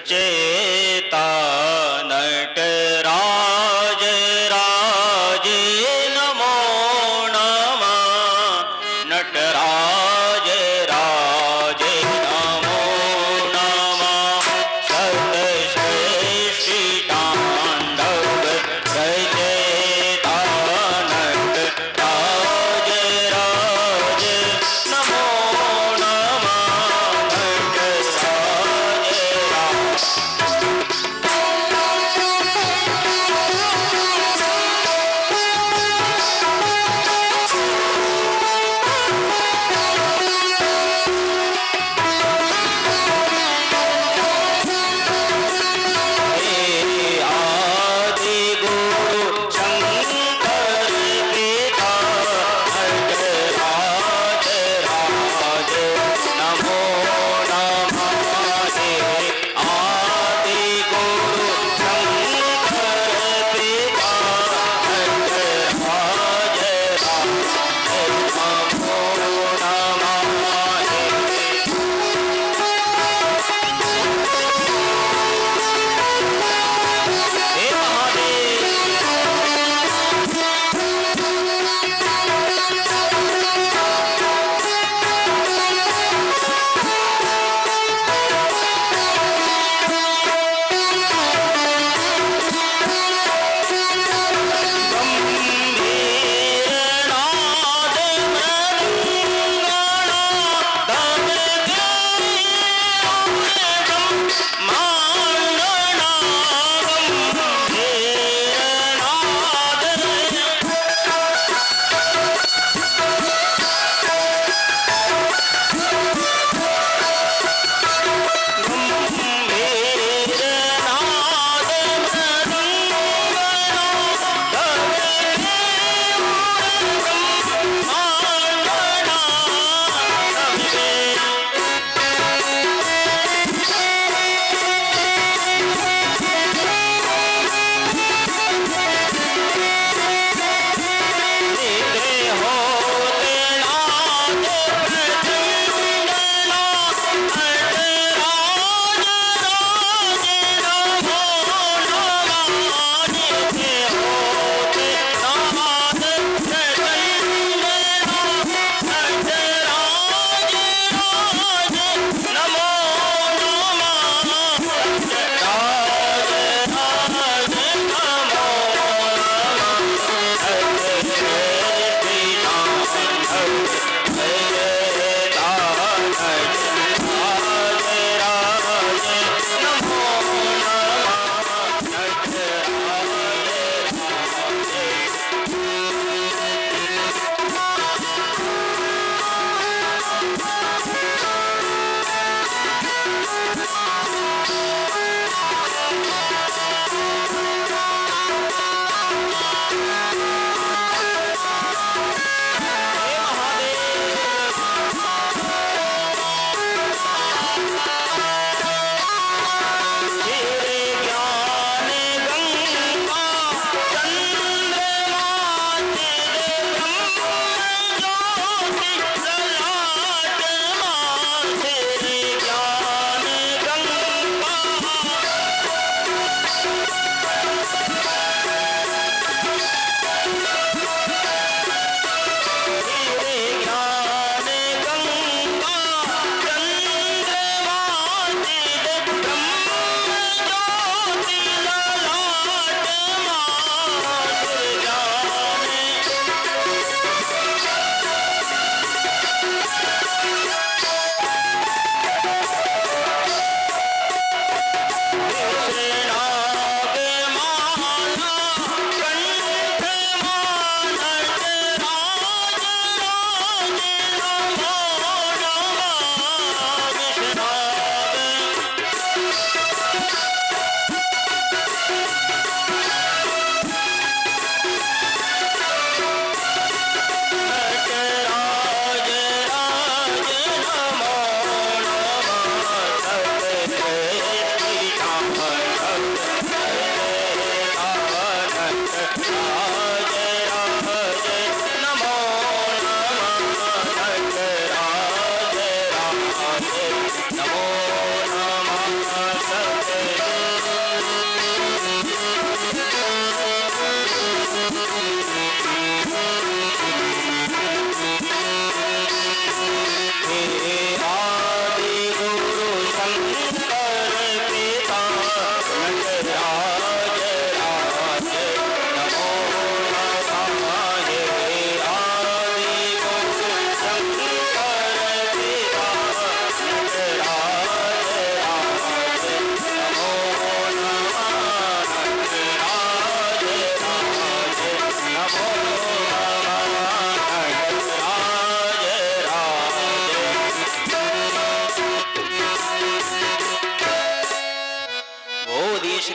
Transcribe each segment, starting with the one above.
सचेता नटराज राजे नमो नमः नटराज राजे नमो नमः सतश्रेष्ठी तांडव सचेता नटराज राजे नमो नमः नटराज राजे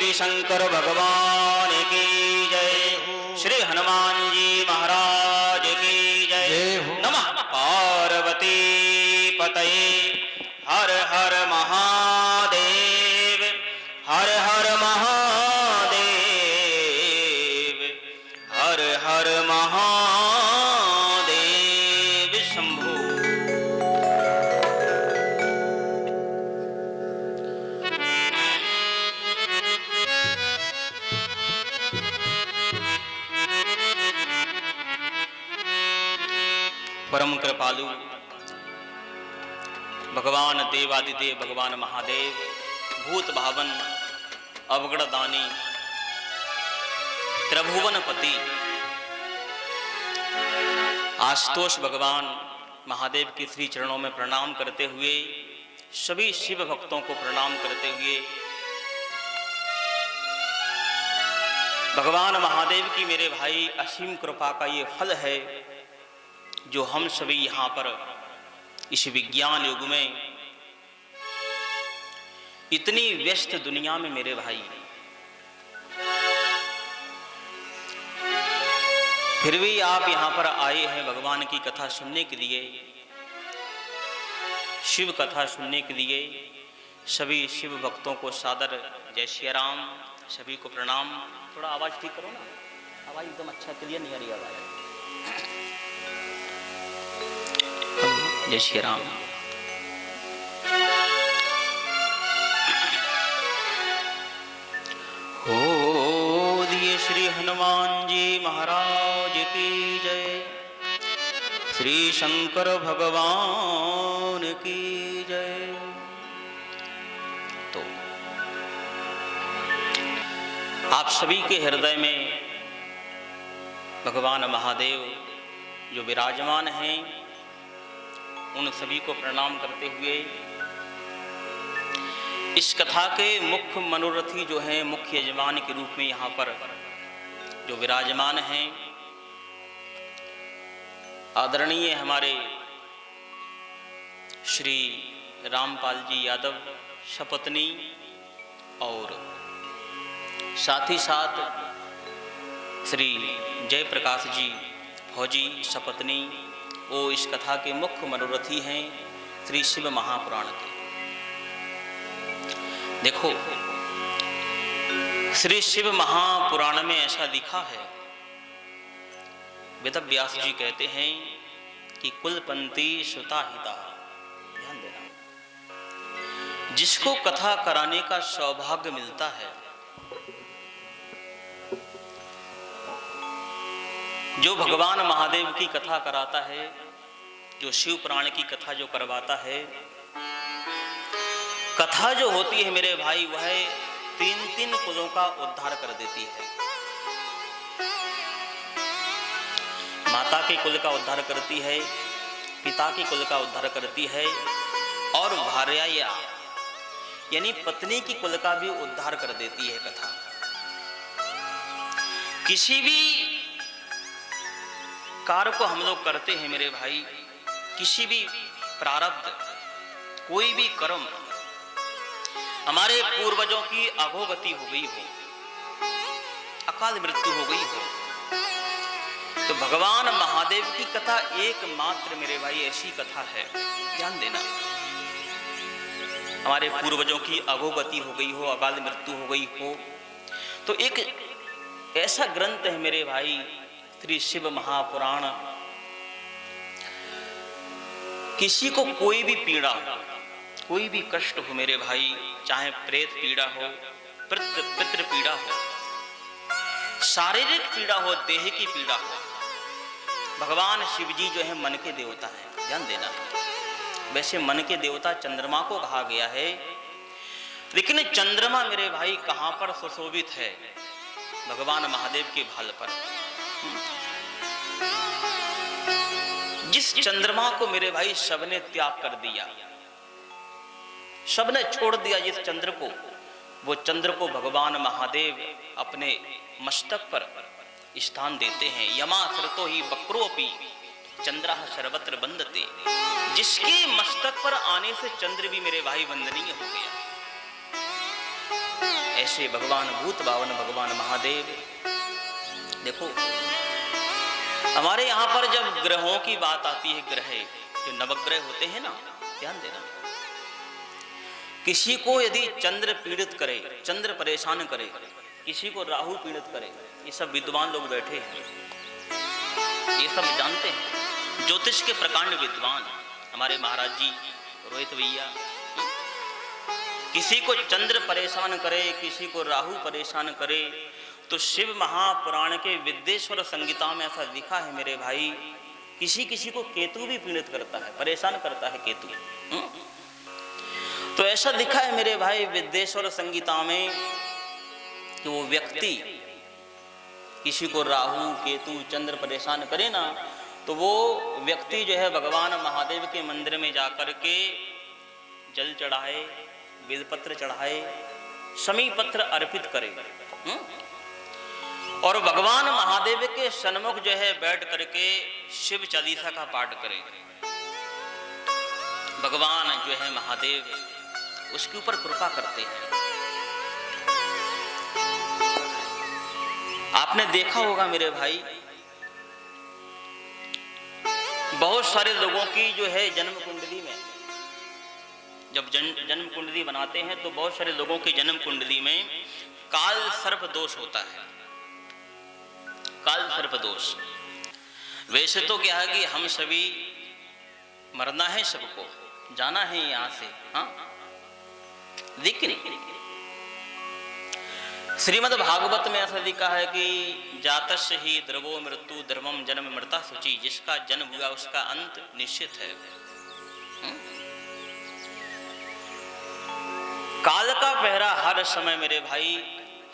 श्री शंकर भगवान की जय। श्री हनुमान जी महाराज की जय। नमः पार्वती पतये। हर हर महादेव। हर हर महादेव। हर हर महादेव शंभो। परम कृपालु भगवान देवादिदेव भगवान महादेव, भूत भावन अवगण दानी त्रिभुवनपति आशुतोष भगवान महादेव के श्री चरणों में प्रणाम करते हुए, सभी शिव भक्तों को प्रणाम करते हुए, भगवान महादेव की मेरे भाई असीम कृपा का ये फल है जो हम सभी यहाँ पर इस विज्ञान युग में, इतनी व्यस्त दुनिया में मेरे भाई, फिर भी आप यहाँ पर आए हैं भगवान की कथा सुनने के लिए, शिव कथा सुनने के लिए। सभी शिव भक्तों को सादर जय श्री राम, सभी को प्रणाम। थोड़ा आवाज ठीक करो ना, आवाज एकदम अच्छा क्लियर नहीं आ रही आवाज। जय श्री राम। हो दिए श्री हनुमान जी महाराज की जय। श्री शंकर भगवान की जय। तो आप सभी के हृदय में भगवान महादेव जो विराजमान हैं, उन सभी को प्रणाम करते हुए, इस कथा के मुख्य मनोरथी जो हैं, मुख्य यजमान के रूप में यहाँ पर जो विराजमान हैं, आदरणीय हमारे श्री रामपाल जी यादव सपत्नी, और साथ ही साथ श्री जयप्रकाश जी फौजी सपत्नी, वो इस कथा के मुख्य मनोरथी हैं श्री शिव महापुराण के। देखो, श्री शिव महापुराण में ऐसा लिखा है, वेद व्यास जी कहते हैं कि कुलपंती सुता हिता, ध्यान देना, जिसको कथा कराने का सौभाग्य मिलता है, जो भगवान महादेव की कथा कराता है, जो शिव पुराण की कथा जो करवाता है, कथा जो होती है मेरे भाई, वह 3-3 कुलों का उद्धार कर देती है। माता के कुल का उद्धार करती है, पिता के कुल का उद्धार करती है, और भार्या यानी पत्नी की कुल का भी उद्धार कर देती है कथा। किसी भी कार्य को हम लोग करते हैं मेरे भाई, किसी भी प्रारब्ध, कोई भी कर्म, हमारे पूर्वजों की अधोगति हो गई हो, अकाल मृत्यु हो गई हो, तो भगवान महादेव की कथा एकमात्र मेरे भाई ऐसी कथा है, ध्यान देना, हमारे पूर्वजों की अधोगति हो गई हो, अकाल मृत्यु हो गई हो, तो एक ऐसा ग्रंथ है मेरे भाई श्री शिव महापुराण। किसी को कोई भी पीड़ा हो, कोई भी कष्ट हो मेरे भाई, चाहे प्रेत पीड़ा हो, पितृ पीड़ा हो, शारीरिक पीड़ा हो, देह की पीड़ा हो, भगवान शिव जी जो है मन के देवता है, ध्यान देना। वैसे मन के देवता चंद्रमा को कहा गया है, लेकिन चंद्रमा मेरे भाई कहां पर सुशोभित है? भगवान महादेव के भाल पर। जिस चंद्रमा को मेरे भाई सबने त्याग कर दिया, सबने छोड़ दिया जिस चंद्र को, वो चंद्र को भगवान महादेव अपने मस्तक पर स्थान देते हैं। यमा सरतो ही वक्रोपि चंद्रा सर्वत्र बंदते, जिसके मस्तक पर आने से चंद्र भी मेरे भाई वंदनीय हो गया। ऐसे भगवान भूत भावन भगवान महादेव। देखो हमारे यहाँ पर जब ग्रहों की बात आती है, ग्रह जो नवग्रह होते हैं ना, ध्यान देना, किसी को यदि चंद्र पीड़ित करे, चंद्र परेशान करे, किसी को राहु पीड़ित करे, ये सब विद्वान लोग बैठे हैं, ये सब जानते हैं, ज्योतिष के प्रकांड विद्वान हमारे महाराज जी रोहित भैया। किसी को चंद्र परेशान करे, किसी को राहु परेशान करे, तो शिव महापुराण के विद्येश्वर संगीता में ऐसा लिखा है मेरे भाई, किसी किसी को केतु भी पीड़ित करता है, परेशान करता है केतु। तो ऐसा लिखा है मेरे भाई विद्येश्वर संगीता में कि वो व्यक्ति किसी को राहु केतु चंद्र परेशान करे ना, तो वो व्यक्ति जो है भगवान महादेव के मंदिर में जाकर के जल चढ़ाए, बेलपत्र चढ़ाए, शमी पत्र अर्पित करे, और भगवान महादेव के सन्मुख जो है बैठ करके शिव चालीसा का पाठ करे। भगवान जो है महादेव उसके ऊपर कृपा करते हैं। आपने देखा होगा मेरे भाई, बहुत सारे लोगों की जो है जन्म कुंडली में, जब जन्म कुंडली बनाते हैं तो बहुत सारे लोगों की जन्म कुंडली में काल सर्प दोष होता है। काल सर्प दोष, वैसे तो क्या है कि हम सभी मरना है, सबको जाना है यहां से, हाँ, लेकिन श्रीमद् भागवत में ऐसा लिखा है कि जातस्य ही द्रवो मृत्यु धर्मम जन्म मृता शुचि, जिसका जन्म हुआ उसका अंत निश्चित है। काल का पहरा हर समय मेरे भाई,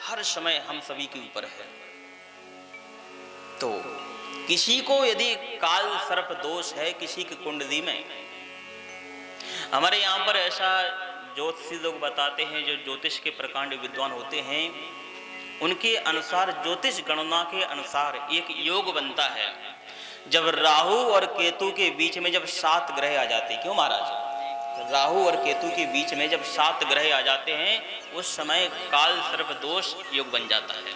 हर समय हम सभी के ऊपर है। तो किसी को यदि काल सर्प दोष है किसी की कुंडली में, हमारे यहाँ पर ऐसा ज्योतिषी लोग बताते हैं, जो ज्योतिष के प्रकांड विद्वान होते हैं, उनके अनुसार ज्योतिष गणना के अनुसार एक योग बनता है। जब राहु और केतु के बीच में जब 7 ग्रह आ जाते, क्यों महाराज, राहु और केतु के बीच में जब 7 ग्रह आ जाते हैं, उस समय काल सर्प दोष योग बन जाता है।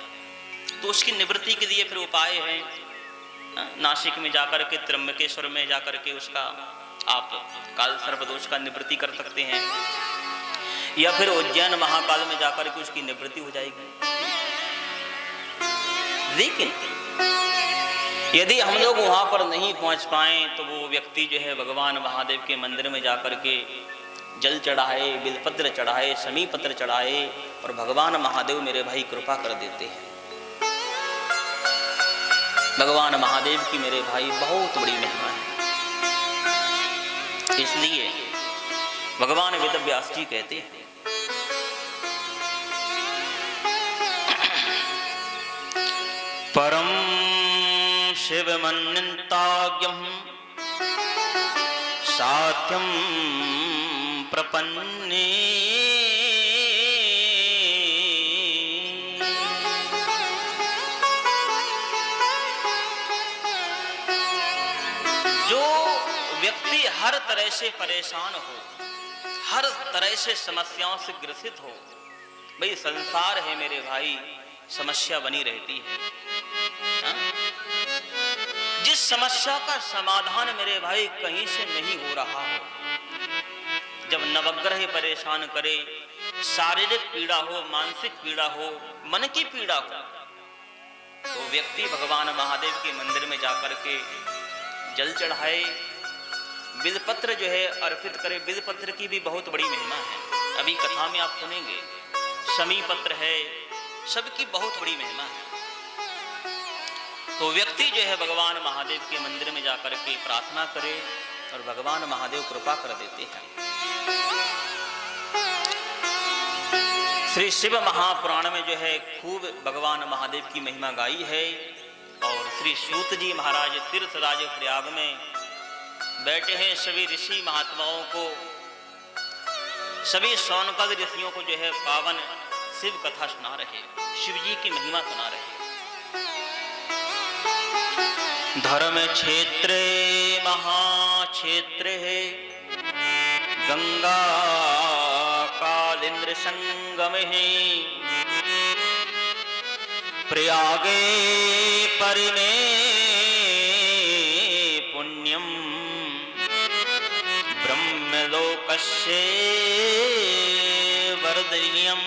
तो उसकी निवृत्ति के लिए फिर उपाय है, नासिक में जाकर के, त्र्यंबकेश्वर में जाकर के उसका आप काल सर्प दोष का निवृत्ति कर सकते हैं, या फिर उज्जैन महाकाल में जाकर के उसकी निवृत्ति हो जाएगी। लेकिन यदि हम लोग वहां पर नहीं पहुंच पाए तो वो व्यक्ति जो है भगवान महादेव के मंदिर में जाकर के जल चढ़ाए, बिलपत्र चढ़ाए, शमी पत्र चढ़ाए, और भगवान महादेव मेरे भाई कृपा कर देते हैं। भगवान महादेव की मेरे भाई बहुत बड़ी महिमा है। इसलिए भगवान वेदव्यास जी कहते हैं, परम शिवमन्यन्ताज्ञं साध्यं प्रपन्ने, जो व्यक्ति हर तरह से परेशान हो, हर तरह से समस्याओं से ग्रसित हो, भाई संसार है मेरे भाई, समस्या बनी रहती है। जिस समस्या का समाधान मेरे भाई कहीं से नहीं हो रहा हो, जब नवग्रह परेशान करे, शारीरिक पीड़ा हो, मानसिक पीड़ा हो, मन की पीड़ा हो, तो व्यक्ति भगवान महादेव के मंदिर में जाकर के जल चढ़ाए, बिलपत्र जो है अर्पित करे। बिलपत्र की भी बहुत बड़ी महिमा है, अभी कथा में आप सुनेंगे। शमी पत्र है, सबकी बहुत बड़ी महिमा है। तो व्यक्ति जो है भगवान महादेव के मंदिर में जाकर के प्रार्थना करे और भगवान महादेव कृपा कर देते हैं। श्री शिव महापुराण में जो है खूब भगवान महादेव की महिमा गाई है। और श्री सूत जी महाराज तीर्थराज प्रयाग में बैठे हैं, सभी ऋषि महात्माओं को, सभी शौनकादि ऋषियों को जो है पावन शिव कथा सुना रहे, शिव जी की महिमा सुना रहे। धर्म क्षेत्रे महाक्षेत्र है, गंगा कालिंद्र संगम है, प्रयागे परिमे पुण्यम ब्रह्मलोकस्य वर्धनीयम।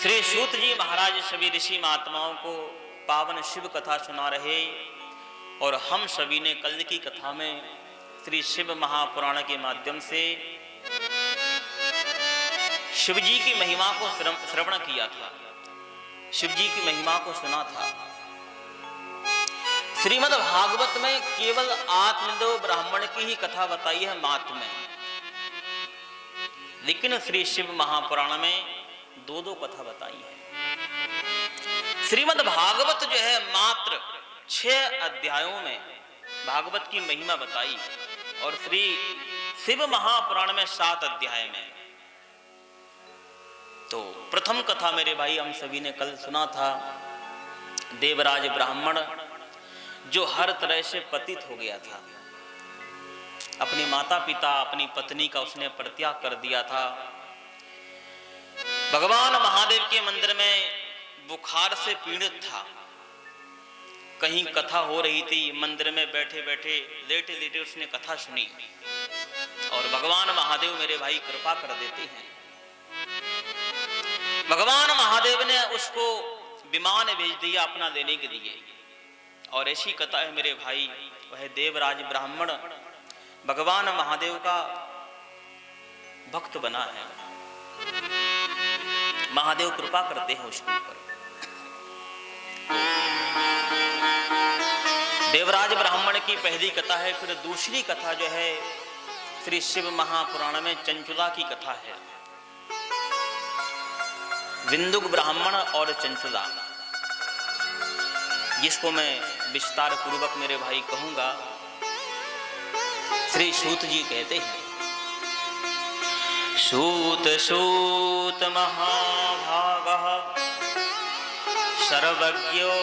श्री सूत जी महाराज सभी ऋषि महात्माओं को पावन शिव कथा सुना रहे और हम सभी ने कल की कथा में श्री शिव महापुराण के माध्यम से शिव जी की महिमा को श्रवण किया था, शिव जी की महिमा को सुना था। श्रीमद् भागवत में केवल आत्मदेव ब्राह्मण की ही कथा बताई है महात्म्य, लेकिन श्री शिव महापुराण में दो दो कथा बताई है। श्रीमद् भागवत जो है मात्र 6 अध्यायों में भागवत की महिमा बताई और श्री शिव महापुराण में 7 अध्याय में। तो प्रथम कथा मेरे भाई हम सभी ने कल सुना था, देवराज ब्राह्मण जो हर तरह से पतित हो गया था, अपनी माता पिता अपनी पत्नी का उसने परित्याग कर दिया था। भगवान महादेव के मंदिर में बुखार से पीड़ित था। कहीं कथा हो रही थी, मंदिर में बैठे बैठे लेटे लेटे उसने कथा सुनी और भगवान महादेव मेरे भाई कृपा कर देते हैं। भगवान महादेव ने उसको विमान भेज दिया अपना लेने के लिए और ऐसी कथा है मेरे भाई, वह देवराज ब्राह्मण भगवान महादेव का भक्त बना है। महादेव कृपा करते हैं उसके ऊपर। देवराज ब्राह्मण की पहली कथा है। फिर दूसरी कथा जो है श्री शिव महापुराण में चंचुला की कथा है। विंदुक ब्राह्मण और चंचुला, जिसको मैं विस्तार पूर्वक मेरे भाई कहूंगा। श्री सूत जी कहते हैं, सूत सूत महाभागः सर्वज्ञो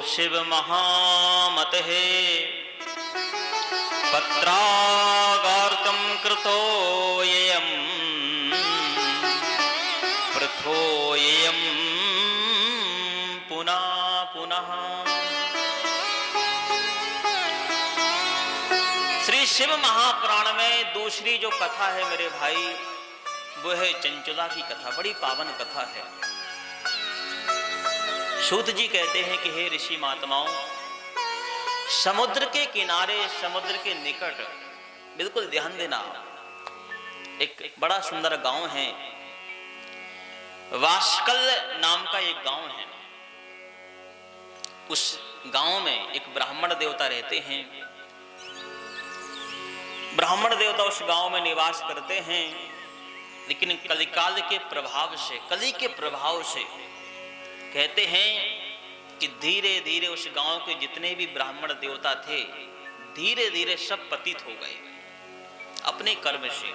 शिव महामतः पत्रागार्तं कृतो येयं पृथोयेयं पुनः पुनः। श्री शिव महापुराण में दूसरी जो कथा है मेरे भाई, वो है चंचुला की कथा। बड़ी पावन कथा है। सूत जी कहते हैं कि हे ऋषि महात्माओं, समुद्र के किनारे, समुद्र के निकट, बिल्कुल ध्यान देना, एक बड़ा सुंदर गांव है, वास्कल नाम का एक गांव है। उस गांव में एक ब्राह्मण देवता रहते हैं। ब्राह्मण देवता उस गांव में निवास करते हैं, लेकिन कलिकाल के प्रभाव से, कली के प्रभाव से कहते हैं कि धीरे धीरे उस गांव के जितने भी ब्राह्मण देवता थे, धीरे धीरे सब पतित हो गए अपने कर्म से,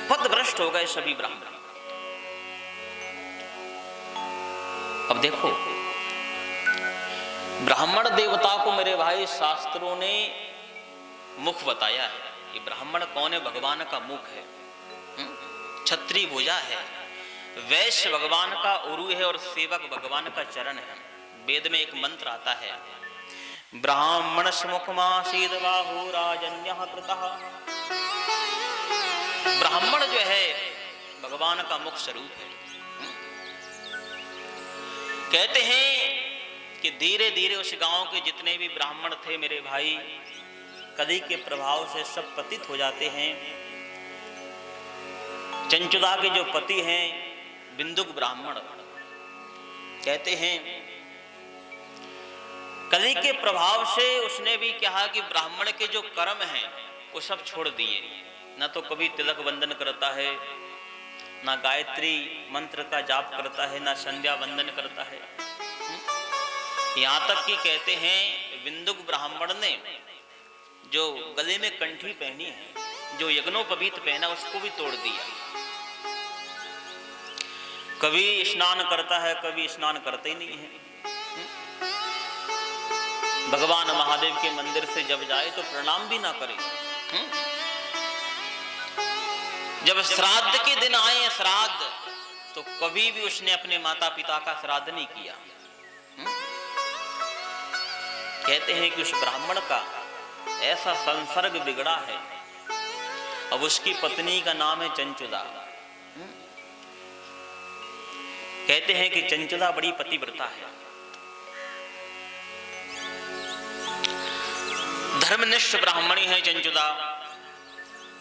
पथभ्रष्ट हो गए सभी ब्राह्मण। अब देखो, ब्राह्मण देवता को मेरे भाई शास्त्रों ने मुख बताया है। ये ब्राह्मण कौन है? भगवान का मुख है, छत्री भुजा है, वैश्य भगवान का उरु है और सेवक भगवान का चरण है। वेद में एक मंत्र आता है, ब्राह्मण मुखमासीद बाहु राजन्यः कृतः। ब्राह्मण जो है भगवान का मुख स्वरूप है। कहते हैं कि धीरे धीरे उस गांव के जितने भी ब्राह्मण थे मेरे भाई, कली के प्रभाव से सब पतित हो जाते हैं। चंचुला के जो पति हैं बिंदुक ब्राह्मण, कहते हैं कली के प्रभाव से उसने भी कहा कि ब्राह्मण के जो कर्म हैं वो सब छोड़ दिए। न तो कभी तिलक वंदन करता है, ना गायत्री मंत्र का जाप करता है, ना संध्या वंदन करता है। यहाँ तक कि कहते हैं विंदुक ब्राह्मण ने जो गले में कंठी पहनी है, जो यज्ञोपवीत पहना, उसको भी तोड़ दिया। कभी स्नान करता है, कभी स्नान करते ही नहीं है। भगवान महादेव के मंदिर से जब जाए तो प्रणाम भी ना करे। जब श्राद्ध के दिन आए श्राद्ध, तो कभी भी उसने अपने माता पिता का श्राद्ध नहीं किया। कहते हैं कि उस ब्राह्मण का ऐसा संसर्ग बिगड़ा है। अब उसकी पत्नी का नाम है चंचुदा। कहते हैं कि चंचुदा बड़ी पतिव्रता है, धर्मनिष्ठ ब्राह्मणी है चंचुदा।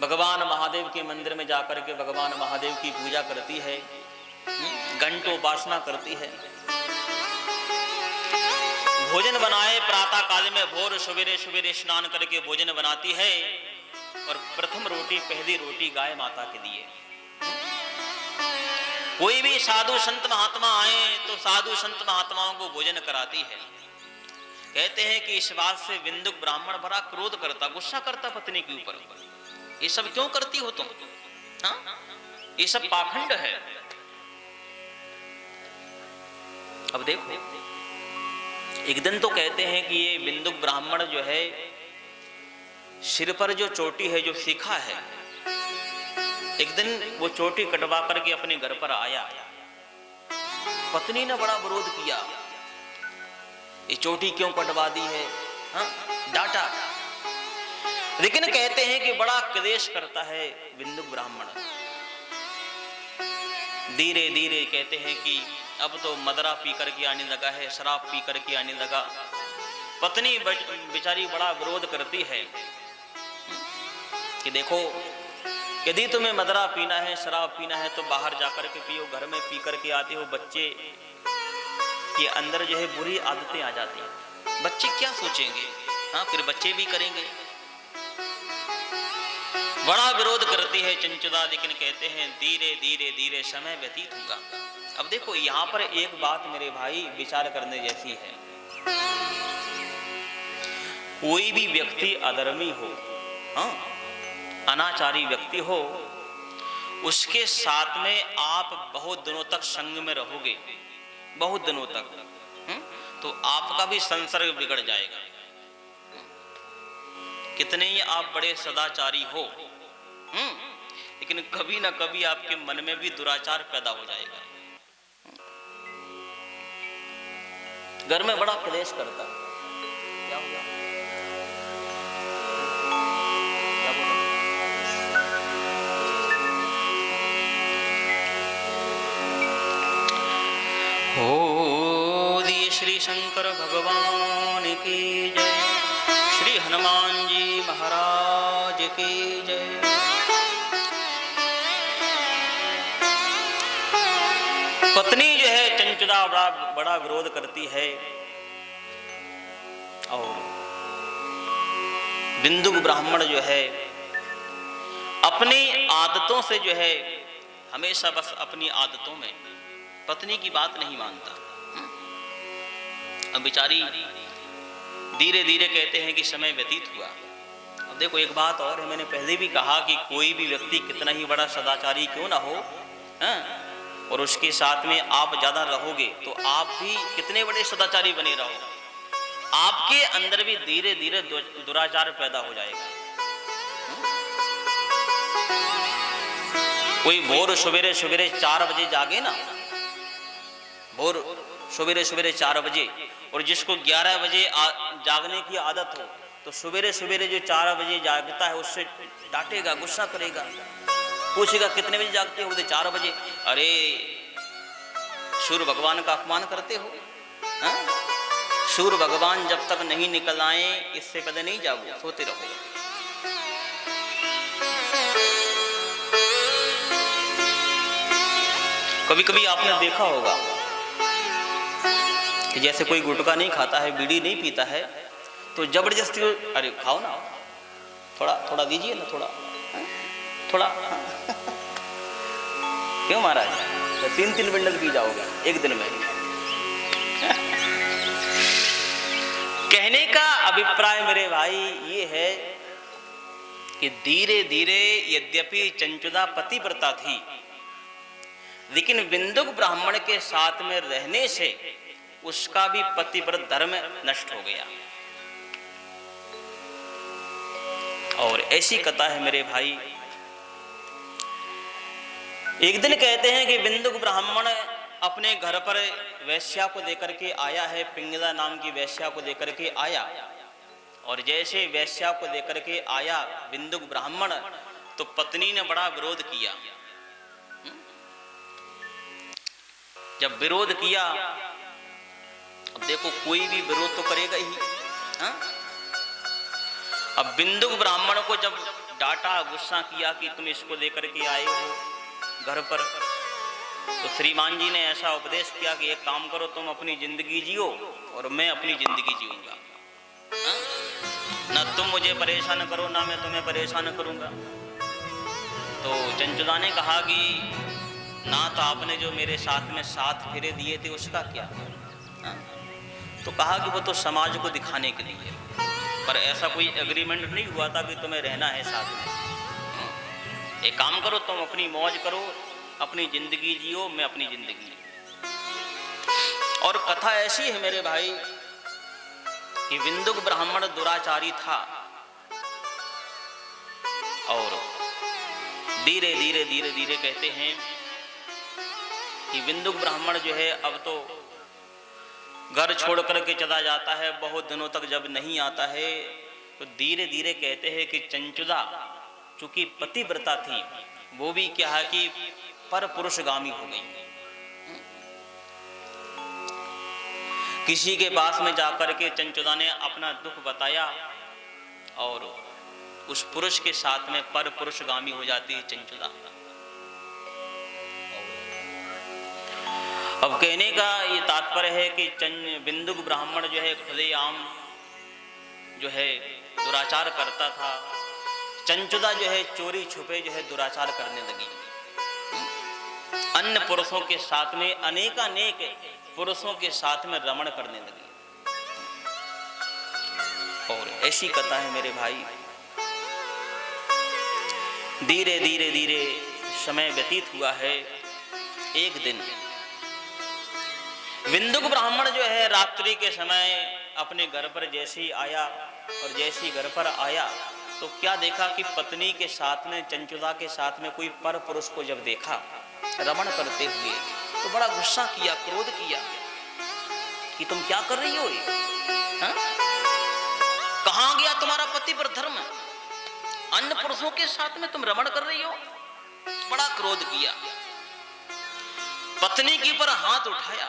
भगवान महादेव के मंदिर में जाकर के भगवान महादेव की पूजा करती है, घंटों उपासना करती है। भोजन बनाए प्रातः काल में, भोर सवेरे सवेरे स्नान करके भोजन बनाती है और प्रथम रोटी, पहली रोटी गाय माता के लिए। कोई भी साधु संत महात्मा आए तो साधु संत महात्माओं को भोजन कराती है। कहते हैं कि इस बात से विंदुक ब्राह्मण बड़ा क्रोध करता, गुस्सा करता पत्नी के ऊपर। ये सब क्यों करती हो तुम? हाँ, ये सब पाखंड है। अब देखो, एक दिन तो कहते हैं कि ये विंदुक ब्राह्मण जो है, सिर पर जो चोटी है, जो सीखा है, एक दिन वो चोटी कटवा करके अपने घर पर आया। पत्नी ने बड़ा विरोध किया, ये चोटी क्यों कटवा दी है, हाँ, डांटा। लेकिन कहते हैं कि बड़ा क्लेश करता है विंदुक ब्राह्मण। धीरे धीरे कहते हैं कि अब तो मदरा पी करके आने लगा है, शराब पी करके आने लगा। पत्नी बेचारी बड़ा विरोध करती है कि देखो, यदि तुम्हें मदरा पीना है, शराब पीना है, तो बाहर जाकर के पियो, घर में पी करके आते हो, बच्चे के अंदर जो है बुरी आदतें आ जाती हैं। बच्चे क्या सोचेंगे, हाँ, फिर बच्चे भी करेंगे। बड़ा विरोध करती है चंचुदा। लेकिन कहते हैं धीरे धीरे धीरे समय व्यतीत होगा। अब देखो, यहां पर एक बात मेरे भाई विचार करने जैसी है। कोई भी व्यक्ति अधर्मी हो, हाँ, अनाचारी व्यक्ति हो, उसके साथ में आप बहुत दिनों तक संग में रहोगे, बहुत दिनों तक, तो आपका भी संसर्ग बिगड़ जाएगा। कितने ही आप बड़े सदाचारी हो, लेकिन कभी ना कभी आपके मन में भी दुराचार पैदा हो जाएगा। घर में बड़ा क्लेश करता। क्या हो गया? क्या बोला? हो दिए श्री शंकर भगवान की जय, श्री हनुमान जी महाराज की जय। पत्नी जो है चंचुदा बड़ा विरोध करती है और विंदुक ब्राह्मण जो है अपनी आदतों से जो है, हमेशा बस अपनी आदतों में पत्नी की बात नहीं मानता। अब बेचारी धीरे धीरे कहते हैं कि समय व्यतीत हुआ। अब देखो, एक बात और है, मैंने पहले भी कहा कि कोई भी व्यक्ति कितना ही बड़ा सदाचारी क्यों ना हो, हाँ, और उसके साथ में आप ज्यादा रहोगे तो आप भी कितने बड़े सदाचारी बने रहो, आपके अंदर भी धीरे धीरे दुराचार पैदा हो जाएगा। कोई भोर सवेरे सवेरे 4 बजे जागे ना, भोर सवेरे सवेरे 4 बजे, और जिसको 11 बजे जागने की आदत हो, तो सवेरे सवेरे जो 4 बजे जागता है उससे डांटेगा, गुस्सा करेगा, पूछेगा कितने बजे जागते हो? 4 बजे। अरे सूर्य भगवान का अपमान करते हो, हाँ? सूर्य भगवान जब तक नहीं निकल आए इससे पहले नहीं जागो, सोते रहो। कभी कभी आपने देखा होगा कि जैसे कोई गुटखा नहीं खाता है, बीड़ी नहीं पीता है, तो जबरदस्ती, अरे खाओ ना, थोड़ा थोड़ा दीजिए ना, थोड़ा थोड़ा क्यों महाराज, तो 3-3 बंडल पी जाओगे एक दिन में। कहने का अभिप्राय मेरे भाई ये है कि धीरे धीरे यद्यपि चंचुदा पतिव्रता थी, लेकिन विंदुक ब्राह्मण के साथ में रहने से उसका भी पतिव्रत धर्म नष्ट हो गया। और ऐसी कथा है मेरे भाई एक दिन कहते हैं कि बिंदुक ब्राह्मण अपने घर पर वैश्या को देकर के आया है, पिंगला नाम की वैश्या को देकर के आया। और जैसे वैश्या को देकर के आया बिंदुक ब्राह्मण, तो पत्नी ने बड़ा विरोध किया। जब विरोध किया, अब देखो कोई भी विरोध तो करेगा ही, हा? अब बिंदुक ब्राह्मण को जब डांटा, गुस्सा किया कि तुम इसको लेकर के आए हो घर पर, तो श्रीमान जी ने ऐसा उपदेश किया कि एक काम करो, तुम अपनी जिंदगी जियो और मैं अपनी जिंदगी जीऊंगा। ना तुम मुझे परेशान करो, ना मैं तुम्हें परेशान करूंगा। तो चंचुदा ने कहा कि नाथ, आपने जो मेरे साथ में 7 फेरे दिए थे उसका क्या? तो कहा कि वो तो समाज को दिखाने के लिए, पर ऐसा कोई एग्रीमेंट नहीं हुआ था कि तुम्हें रहना है साथ में। एक काम करो, तुम अपनी मौज करो, अपनी जिंदगी जियो, मैं अपनी जिंदगी। और कथा ऐसी है मेरे भाई कि बिंदुक ब्राह्मण दुराचारी था, और धीरे धीरे धीरे धीरे कहते हैं कि बिंदुक ब्राह्मण जो है अब तो घर छोड़ करके चला जाता है। बहुत दिनों तक जब नहीं आता है, तो धीरे धीरे कहते हैं कि चंचुदा चूंकि पतिव्रता थी, वो भी क्या है कि पर पुरुषगामी हो गई। किसी के पास में जाकर के चंचुदा ने अपना दुख बताया, और उस पुरुष के साथ में पर पुरुषगामी हो जाती है चंचुदा। अब कहने का ये तात्पर्य है कि बिंदुक ब्राह्मण जो है खुलेआम जो है दुराचार करता था। चंचुदा जो है चोरी छुपे जो है दुराचार करने लगी। अन्य पुरुषों के साथ में अनेकानेक पुरुषों के साथ में रमण करने लगी। और ऐसी कथा है मेरे भाई। धीरे धीरे धीरे समय व्यतीत हुआ है। एक दिन बिंदुक ब्राह्मण जो है रात्रि के समय अपने घर पर जैसे ही आया, और जैसे ही घर पर आया तो क्या देखा कि पत्नी के साथ में, चंचुदा के साथ में कोई पर पुरुष को जब देखा रमण करते हुए, तो बड़ा गुस्सा किया, क्रोध किया कि तुम क्या कर रही हो ये? कहां गया तुम्हारा पतिव्रत धर्म? अन्य पुरुषों के साथ में तुम रमण कर रही हो। बड़ा क्रोध किया, पत्नी के पर हाथ उठाया,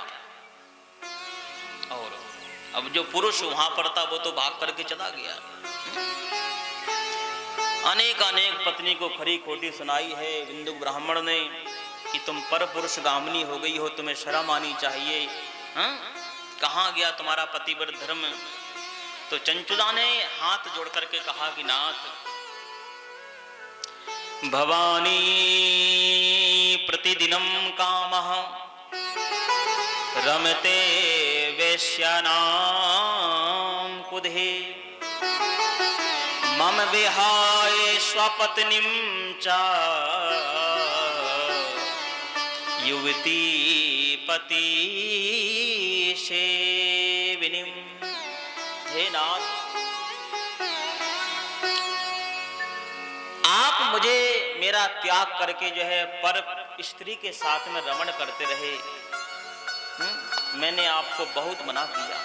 और अब जो पुरुष वहां पर था वो तो भाग करके चला गया। अनेक पत्नी को खरी खोटी सुनाई है बिंदुक ब्राह्मण ने कि तुम पर पुरुष गामनी हो गई हो, तुम्हें शर्म आनी चाहिए। कहां गया तुम्हारा पतिव्रत धर्म? तो चंचुदा ने हाथ जोड़ करके कहा कि नाथ, भवानी प्रतिदिनम कामः रमते वेश्यानां कुधे, मम विहाय स्वपत्नीं च युवती पति सेविनीं। हे नाथ, आप मुझे मेरा त्याग करके जो है पर स्त्री के साथ में रमण करते रहे। मैंने आपको बहुत मना किया,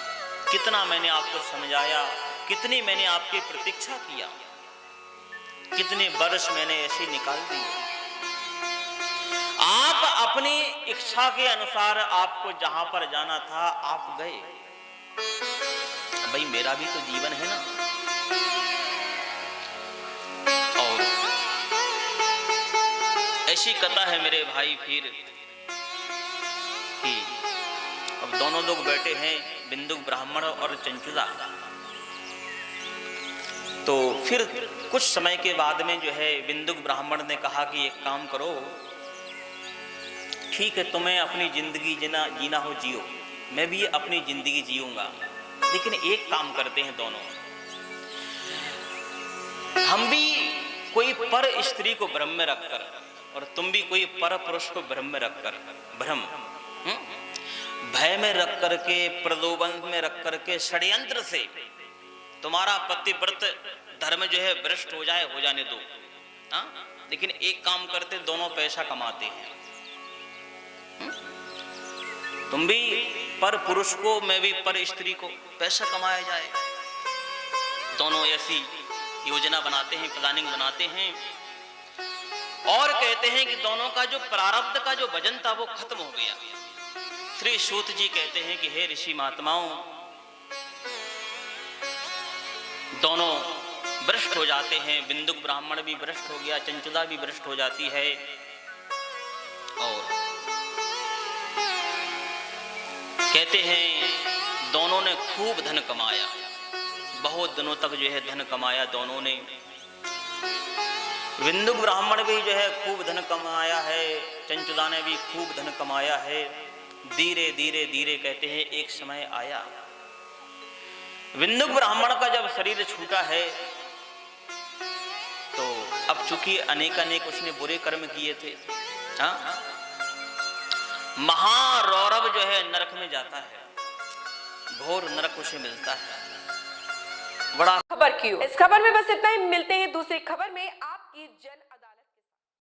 कितना मैंने आपको समझाया, कितनी मैंने आपकी प्रतीक्षा किया, कितने वर्ष मैंने ऐसे निकाल दिए। आप अपनी इच्छा के अनुसार आपको जहां पर जाना था आप गए। भाई मेरा भी तो जीवन है ना। और ऐसी कथा है मेरे भाई फिर कि अब दोनों लोग बैठे हैं, बिंदुक ब्राह्मण और चंचुदा। तो फिर कुछ समय के बाद में जो है बिंदुक ब्राह्मण ने कहा कि एक काम करो, ठीक है तुम्हें अपनी जिंदगी जीना हो जियो, मैं भी अपनी जिंदगी जीऊंगा, लेकिन एक काम करते हैं दोनों, हम भी कोई पर स्त्री को भ्रम में रखकर और तुम भी कोई पर पुरुष को भ्रम में रखकर, भ्रम भय में रख करके, प्रलोभन में रख करके, षड्यंत्र से तुम्हारा पतिव्रत धर्म जो है भ्रष्ट हो जाए, हो जाने दो। हाँ, लेकिन एक काम करते दोनों पैसा कमाते हैं। तुम भी पर पुरुष को, मैं भी पर स्त्री को, पैसा कमाया जाए। दोनों ऐसी योजना बनाते हैं, प्लानिंग बनाते हैं और कहते हैं कि दोनों का जो प्रारब्ध का जो वजन था वो खत्म हो गया। श्री सूत जी कहते हैं कि हे ऋषि महात्माओं, दोनों भ्रष्ट हो जाते हैं। बिंदुक ब्राह्मण भी भ्रष्ट हो गया, चंचुदा भी भ्रष्ट हो जाती है और कहते हैं दोनों ने खूब धन कमाया, बहुत दिनों तक जो है धन कमाया दोनों ने। बिंदुक ब्राह्मण भी जो है खूब धन कमाया है, चंचुदा ने भी खूब धन कमाया है। धीरे धीरे धीरे कहते हैं एक समय आया, बिंदुक ब्राह्मण का जब शरीर छूटा है तो अब चूंकि अनेक अनेक उसने बुरे कर्म किए थे, हाँ, महारौरव जो है नरक में जाता है, घोर नरक उसे मिलता है। बड़ा खबर क्यों? इस खबर में बस इतना ही, मिलते हैं दूसरी खबर में। आपकी जन अदालत।